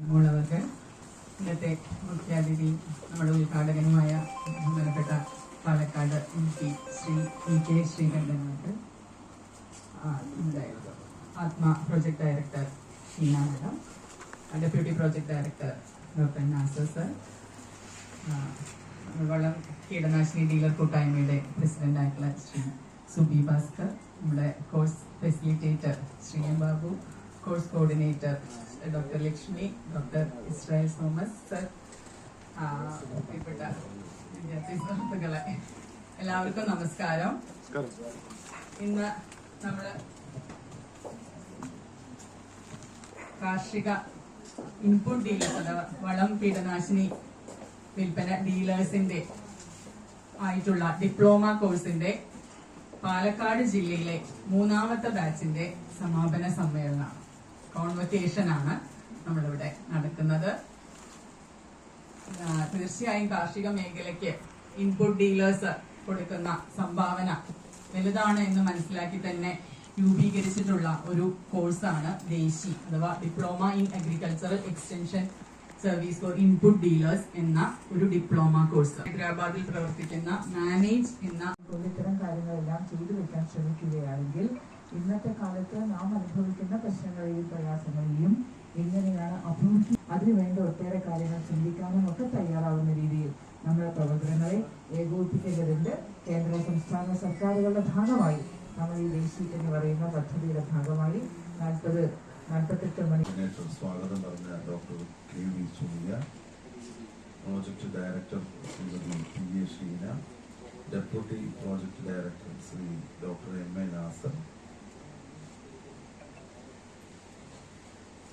നമ്മളവർക്ക് ഇന്നത്തെ മുഖ്യാതിഥി നമ്മുടെ ഉദ്ഘാടകനുമായ ബഹുമാനപ്പെട്ട പാലക്കാട് MP ശ്രീ EK ശ്രീകണ്ഠനാഥ്, നമ്മുടെ Atma project director Sheena madam, deputy project director doctor Nasar sir, വളം കീടനാശിനി ഡീലർ കൂട്ടായ്മയുടെ പ്രസിഡന്റായിട്ടുള്ള ശ്രീ സുബി ഭാസ്കർ, നമ്മുടെ course facilitator Shri M Babu, course coordinator doctor Lakshmi, doctor Israel Thomas sir, പ്രിയപ്പെട്ട വിദ്യാർത്ഥി സുഹൃത്തുക്കളെ എല്ലാവർക്കും നമസ്കാരം. ഇന്ന് നമ്മള് കാർഷിക ഇൻപുട്ട് ഡീലേഴ്സ് അഥവാ വളം കീടനാശിനി വിൽപ്പന ഡീലേഴ്സിന്റെ ആയിട്ടുള്ള ഡിപ്ലോമ കോഴ്സിന്റെ പാലക്കാട് ജില്ലയിലെ 3ാമത്തെ ബാച്ചിന്റെ സമാപന സമ്മേളനമാണ്, കോൺവൊക്കേഷൻ ആണ് നമ്മളിവിടെ നടക്കുന്നത്. തീർച്ചയായും കാർഷിക മേഖലയ്ക്ക് ഇൻപുട്ട് ഡീലേഴ്സ് കൊടുക്കുന്ന സംഭാവന വലുതാണ് എന്ന് മനസ്സിലാക്കി തന്നെ രൂപീകരിച്ചിട്ടുള്ള ഒരു കോഴ്സാണ് ദേശി അഥവാ diploma in agricultural extension service for input dealers എന്ന ഒരു ഡിപ്ലോമ കോഴ്സ്. ഹൈദരാബാദിൽ പ്രവർത്തിക്കുന്ന മാനേജ് എന്ന ഇത്തരം കാര്യങ്ങളെല്ലാം ചെയ്തു വെക്കാൻ ശ്രമിക്കുകയാണെങ്കിൽ ഇന്നത്തെ കാലത്ത് നാം അനുഭവിക്കുന്ന പ്രശ്നങ്ങളെയും പ്രയാസങ്ങളെയും എങ്ങനെയാണ് അഭിമുഖി അതിനുവേണ്ട ഒട്ടേറെ കാര്യങ്ങൾ ചിന്തിക്കാനും ഒക്കെ തയ്യാറാവുന്ന രീതിയിൽ നമ്മുടെ പ്രവർത്തനങ്ങളെ ഏകോപിപ്പിക്കേണ്ടതുണ്ട്. കേന്ദ്ര സംസ്ഥാന സർക്കാരുകളുടെ ഭാഗമായി നമ്മൾ ഈ ദേശി എന്ന് പറയുന്ന പദ്ധതിയുടെ ഭാഗമായി 48 മണി സ്വാഗതം പറഞ്ഞ doctor KV Sunia, project director Shrimati PA Sheena, deputy project director Shri doctor MA Nasar,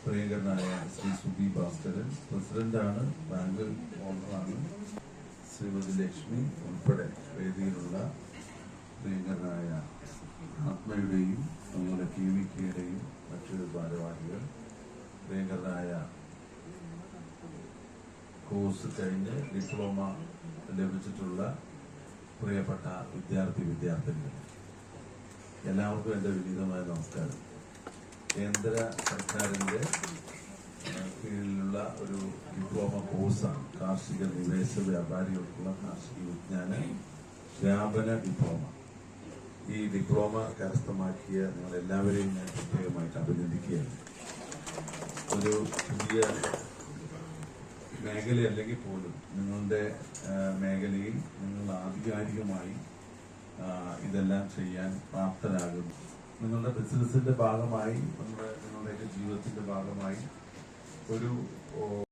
പ്രിയങ്കരനായ ശ്രീ സുബി ഭാസ്കരൻ, പ്രസിഡന്റാണ്, ബാങ്ക് ഓണറാണ്, ശ്രീമതി ലക്ഷ്മി ഉൾപ്പെടെ വേദിയിലുള്ള പ്രിയങ്കരനായ ആത്മയുടെയും അതുപോലെ KVKയുടെയും മറ്റൊരു ഭാരവാഹികൾ, പ്രിയങ്കരനായ കോഴ്സ് കഴിഞ്ഞ് ഡിപ്ലോമ ലഭിച്ചിട്ടുള്ള പ്രിയപ്പെട്ട വിദ്യാർത്ഥിനികൾ, എല്ലാവർക്കും എൻ്റെ വിനീതമായ നമസ്കാരം. കേന്ദ്ര സർക്കാരിൻ്റെ കീഴിലുള്ള ഒരു ഡിപ്ലോമ കോഴ്സാണ് കാർഷിക നിവേശ വ്യാപാരികൾക്കുള്ള കാർഷിക വിജ്ഞാന വ്യാപന ഡിപ്ലോമ. ഈ ഡിപ്ലോമ കരസ്ഥമാക്കിയ നിങ്ങളെല്ലാവരെയും ഞാൻ പ്രത്യേകമായിട്ട് അഭിനന്ദിക്കുകയാണ്. ഒരു പുതിയ മേഖലയല്ലെങ്കിൽ പോലും നിങ്ങളുടെ മേഖലയിൽ നിങ്ങൾ ആധികാരികമായി ഇതെല്ലാം ചെയ്യാൻ പ്രാപ്തരാകും. നിങ്ങളുടെ ബിസിനസിന്റെ ഭാഗമായി, നിങ്ങളുടെയൊക്കെ ജീവിതത്തിന്റെ ഭാഗമായി ഒരു